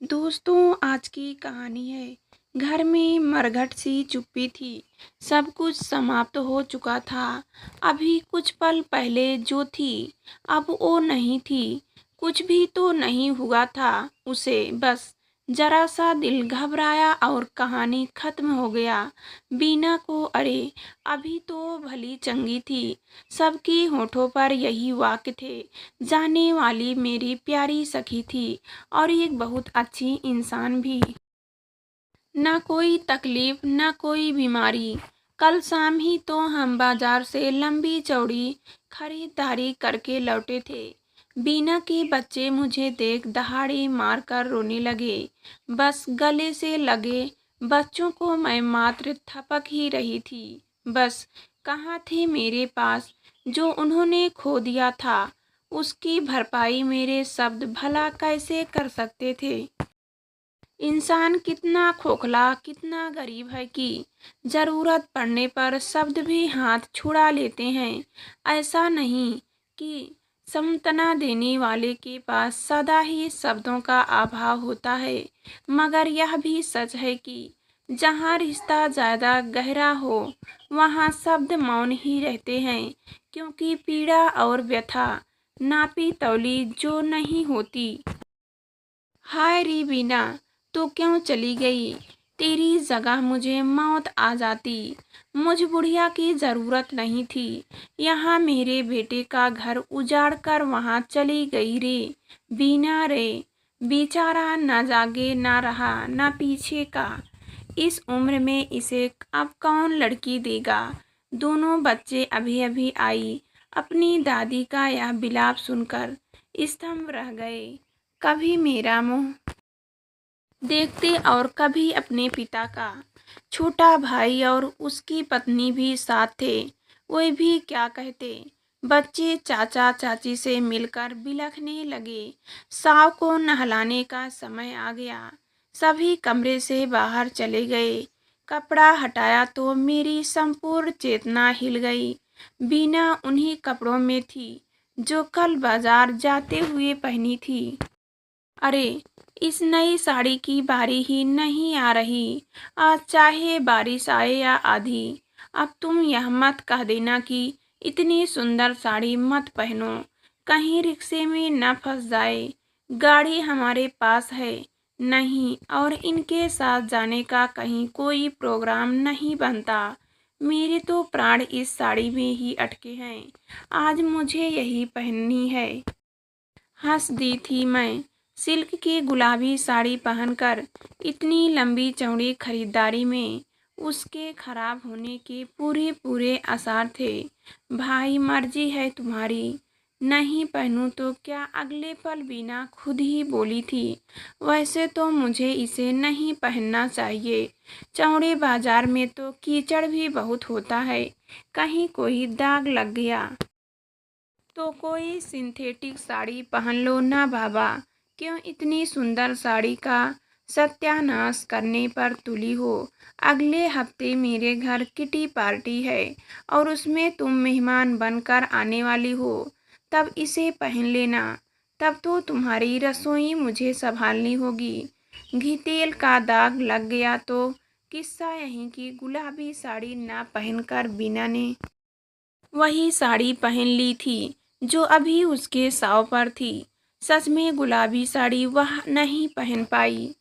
दोस्तों, आज की कहानी है। घर में मरघट सी चुप्पी थी। सब कुछ समाप्त हो चुका था। अभी कुछ पल पहले जो थी, अब वो नहीं थी। कुछ भी तो नहीं हुआ था उसे, बस जरा सा दिल घबराया और कहानी खत्म हो गया। बीना को अरे, अभी तो भली चंगी थी। सबके होठों पर यही वाक्य थे। जाने वाली मेरी प्यारी सखी थी और एक बहुत अच्छी इंसान भी। ना कोई तकलीफ, ना कोई बीमारी। कल शाम ही तो हम बाजार से लंबी चौड़ी खरीदारी करके लौटे थे। बीना के बच्चे मुझे देख दहाड़ी मारकर रोने लगे। बस गले से लगे बच्चों को मैं मात्र थपक ही रही थी। बस कहाँ थे मेरे पास जो उन्होंने खो दिया था, उसकी भरपाई मेरे शब्द भला कैसे कर सकते थे। इंसान कितना खोखला, कितना गरीब है कि जरूरत पड़ने पर शब्द भी हाथ छुड़ा लेते हैं। ऐसा नहीं कि सांत्वना देने वाले के पास सदा ही शब्दों का अभाव होता है, मगर यह भी सच है कि जहाँ रिश्ता ज्यादा गहरा हो, वहाँ शब्द मौन ही रहते हैं, क्योंकि पीड़ा और व्यथा नापी तौली जो नहीं होती। हाय री बीना, तू क्यों चली गई? तेरी जगह मुझे मौत आ जाती। मुझ बुढ़िया की जरूरत नहीं थी। यहाँ मेरे बेटे का घर उजाड़ कर वहाँ चली गई रे। बीना रे, बेचारा न जागे न रहा न पीछे का। इस उम्र में इसे अब कौन लड़की देगा? दोनों बच्चे अभी अभी आई। अपनी दादी का यह विलाप सुनकर स्तंभ रह गए। कभी मेरा मुंह देखते और कभी अपने पिता का। छोटा भाई और उसकी पत्नी भी साथ थे। वे भी क्या कहते। बच्चे चाचा चाची से मिलकर बिलखने लगे। साव को नहलाने का समय आ गया। सभी कमरे से बाहर चले गए। कपड़ा हटाया तो मेरी संपूर्ण चेतना हिल गई। बीना उन्हीं कपड़ों में थी जो कल बाजार जाते हुए पहनी थी। अरे, इस नई साड़ी की बारी ही नहीं आ रही। आज चाहे बारिश आए या आधी, अब तुम यह मत कह देना कि इतनी सुंदर साड़ी मत पहनो, कहीं रिक्शे में न फंस जाए। गाड़ी हमारे पास है नहीं, और इनके साथ जाने का कहीं कोई प्रोग्राम नहीं बनता। मेरे तो प्राण इस साड़ी में ही अटके हैं। आज मुझे यही पहननी है। हंस दी थी मैं। सिल्क की गुलाबी साड़ी पहनकर इतनी लंबी चौड़ी खरीदारी में उसके खराब होने के पूरे पूरे आसार थे। भाई, मर्जी है तुम्हारी, नहीं पहनूं तो क्या? अगले पल बीना खुद ही बोली थी, वैसे तो मुझे इसे नहीं पहनना चाहिए। चौड़े बाजार में तो कीचड़ भी बहुत होता है, कहीं कोई दाग लग गया तो कोई सिंथेटिक साड़ी पहन लो ना बाबा। क्यों इतनी सुंदर साड़ी का सत्यानाश करने पर तुली हो? अगले हफ्ते मेरे घर किटी पार्टी है और उसमें तुम मेहमान बनकर आने वाली हो। तब इसे पहन लेना। तब तो तुम्हारी रसोई मुझे संभालनी होगी। घी तेल का दाग लग गया तो किस्सा यहीं की गुलाबी साड़ी ना पहनकर बीना ने वही साड़ी पहन ली थी जो अभी उसके साव पर थी। सच में गुलाबी साड़ी वह नहीं पहन पाई।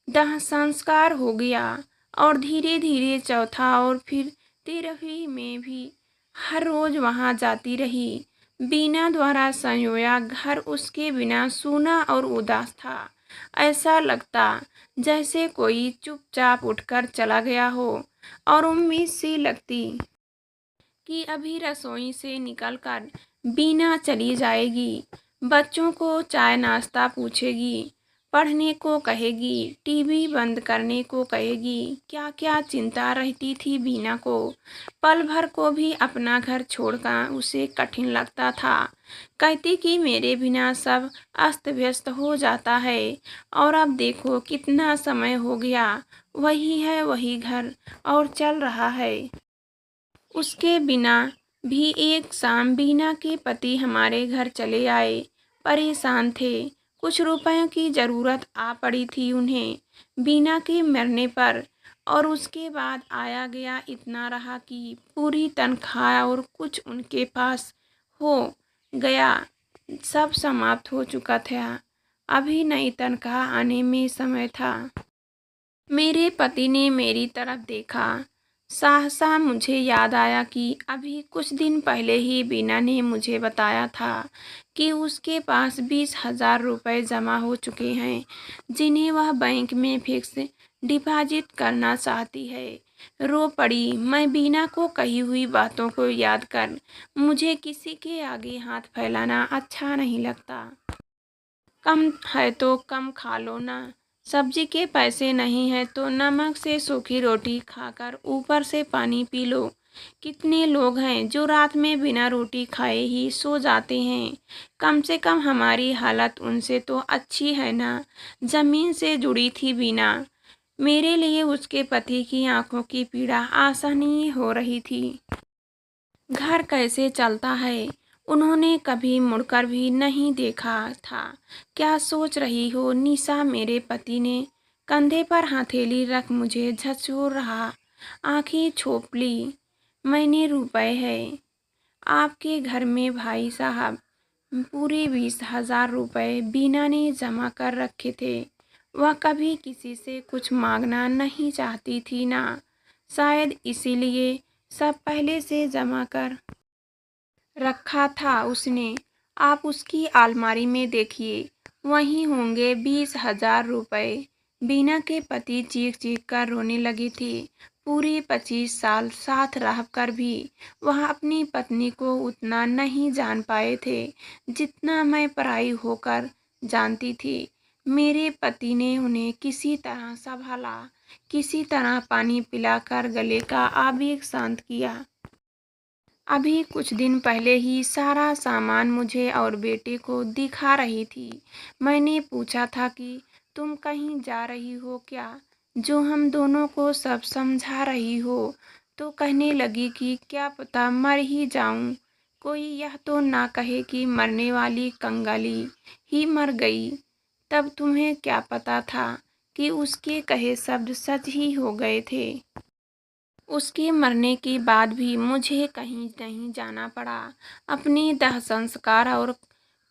दाह संस्कार हो गया और धीरे धीरे चौथा और फिर 13वीं में भी हर रोज वहां जाती रही। बीना द्वारा संयोया घर उसके बिना सूना और उदास था। ऐसा लगता जैसे कोई चुपचाप उठकर चला गया हो, और उम्मीद सी लगती कि अभी रसोई से निकलकर बीना चली जाएगी। बच्चों को चाय नाश्ता पूछेगी, पढ़ने को कहेगी, टीवी बंद करने को कहेगी। क्या क्या चिंता रहती थी बीना को। पल भर को भी अपना घर छोड़कर उसे कठिन लगता था। कहती कि मेरे बिना सब अस्त व्यस्त हो जाता है, और अब देखो कितना समय हो गया, वही है वही घर और चल रहा है। उसके बिना भी एक शाम बीना के पति हमारे घर चले आए। परेशान थे। कुछ रुपयों की ज़रूरत आ पड़ी थी उन्हें बीना के मरने पर, और उसके बाद आया गया इतना रहा कि पूरी तनख्वाह और कुछ उनके पास हो गया, सब समाप्त हो चुका था। अभी नई तनख्वाह आने में समय था। मेरे पति ने मेरी तरफ देखा। सहसा मुझे याद आया कि अभी कुछ दिन पहले ही बीना ने मुझे बताया था कि उसके पास 20,000 रुपये जमा हो चुके हैं, जिन्हें वह बैंक में फिक्स डिपॉजिट करना चाहती है। रो पड़ी मैं। बीना को कही हुई बातों को याद कर मुझे किसी के आगे हाथ फैलाना अच्छा नहीं लगता। कम है तो कम खा लो ना। सब्जी के पैसे नहीं है तो नमक से सूखी रोटी खाकर ऊपर से पानी पी लो। कितने लोग हैं जो रात में बिना रोटी खाए ही सो जाते हैं। कम से कम हमारी हालत उनसे तो अच्छी है ना। जमीन से जुड़ी थी बीना। मेरे लिए उसके पति की आंखों की पीड़ा आसानी हो रही थी। घर कैसे चलता है उन्होंने कभी मुड़कर भी नहीं देखा था। क्या सोच रही हो निशा? मेरे पति ने कंधे पर हथेली रख मुझे झकझोर रहा। आंखें छोप ली। मैंने रुपए है आपके घर में भाई साहब। पूरे 20,000 रुपये बीना ने जमा कर रखे थे। वह कभी किसी से कुछ मांगना नहीं चाहती थी ना। शायद इसीलिए सब पहले से जमा कर रखा था उसने। आप उसकी अलमारी में देखिए, वहीं होंगे 20,000 रुपये। बीना के पति चीख चीख कर रोने लगी थी। पूरे 25 साल साथ रहकर भी वह अपनी पत्नी को उतना नहीं जान पाए थे जितना मैं पराई होकर जानती थी। मेरे पति ने उन्हें किसी तरह संभाला, किसी तरह पानी पिलाकर गले का आवेग शांत किया। अभी कुछ दिन पहले ही सारा सामान मुझे और बेटे को दिखा रही थी। मैंने पूछा था कि तुम कहीं जा रही हो क्या, जो हम दोनों को सब समझा रही हो, तो कहने लगी कि क्या पता मर ही जाऊं। कोई यह तो ना कहे कि मरने वाली कंगाली ही मर गई। तब तुम्हें क्या पता था कि उसके कहे शब्द सच ही हो गए थे। उसके मरने के बाद भी मुझे कहीं नहीं जाना पड़ा। अपने दाह संस्कार और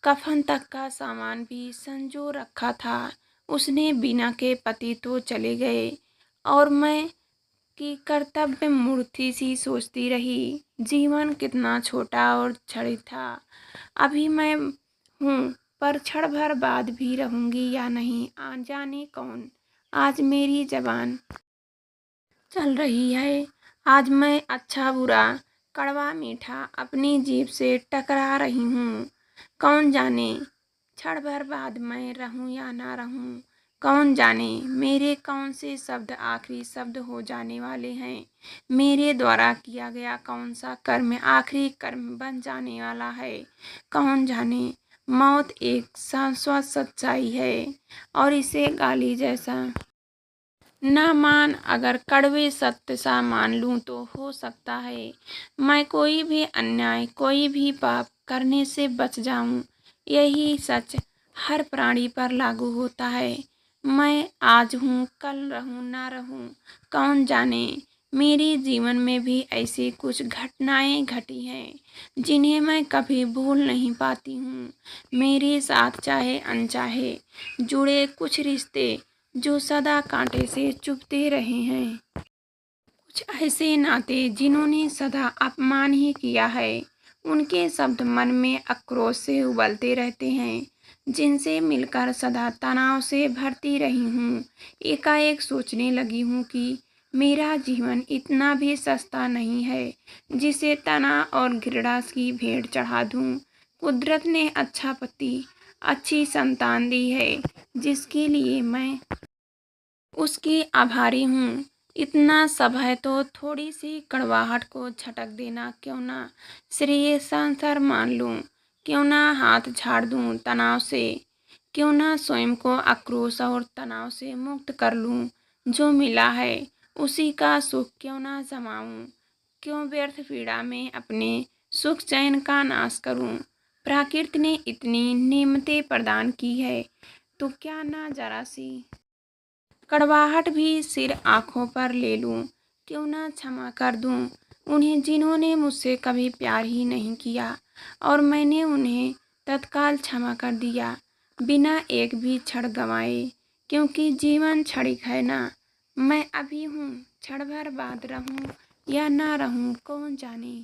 कफन तक का सामान भी संजो रखा था उसने। बीना के पति तो चले गए और मैं की कर्तव्य मूर्ति सी सोचती रही। जीवन कितना छोटा और क्षणिक था। अभी मैं हूँ, पर क्षण भर बाद भी रहूंगी या नहीं जाने कौन। आज मेरी जबान चल रही है। आज मैं अच्छा बुरा कड़वा मीठा अपनी जीभ से टकरा रही हूँ। कौन जाने क्षण भर बाद मैं रहूँ या ना रहूँ। कौन जाने मेरे कौन से शब्द आखिरी शब्द हो जाने वाले हैं। मेरे द्वारा किया गया कौन सा कर्म आखिरी कर्म बन जाने वाला है। कौन जाने। मौत एक शाश्वत सच्चाई है और इसे गाली जैसा न मान। अगर कड़वे सत्य सा मान लूं तो हो सकता है मैं कोई भी अन्याय कोई भी पाप करने से बच जाऊं। यही सच हर प्राणी पर लागू होता है। मैं आज हूँ, कल रहूँ ना रहूँ, कौन जाने। मेरे जीवन में भी ऐसी कुछ घटनाएं घटी हैं जिन्हें मैं कभी भूल नहीं पाती हूँ। मेरे साथ चाहे अनचाहे जुड़े कुछ रिश्ते जो सदा कांटे से चुभते रहे हैं। कुछ ऐसे नाते जिन्होंने सदा अपमान ही किया है। उनके शब्द मन में आक्रोश से उबलते रहते हैं, जिनसे मिलकर सदा तनाव से भरती रही हूँ। एकाएक सोचने लगी हूँ कि मेरा जीवन इतना भी सस्ता नहीं है जिसे तनाव और घृणा की भेंट चढ़ा दूँ। कुदरत ने अच्छा पति अच्छी संतान दी है जिसके लिए मैं उसकी आभारी हूँ। इतना सब है तो थोड़ी सी कड़वाहट को झटक देना क्यों ना श्रेय संसार मान लूँ। क्यों ना हाथ झाड़ दूँ तनाव से। क्यों ना स्वयं को आक्रोश और तनाव से मुक्त कर लूँ। जो मिला है उसी का सुख क्यों ना जमाऊँ। क्यों व्यर्थ पीड़ा में अपने सुख चैन का नाश करूँ। प्रकृति ने इतनी नेमतें प्रदान की है तो क्या ना जरा सी कड़वाहट भी सिर आँखों पर ले लूँ, क्यों ना क्षमा कर दूँ उन्हें जिन्होंने मुझसे कभी प्यार ही नहीं किया और मैंने उन्हें तत्काल क्षमा कर दिया बिना एक भी क्षण गंवाए, क्योंकि जीवन क्षणिक है ना। मैं अभी हूँ, क्षण भर बाद रहूँ या ना रहूँ कौन जाने।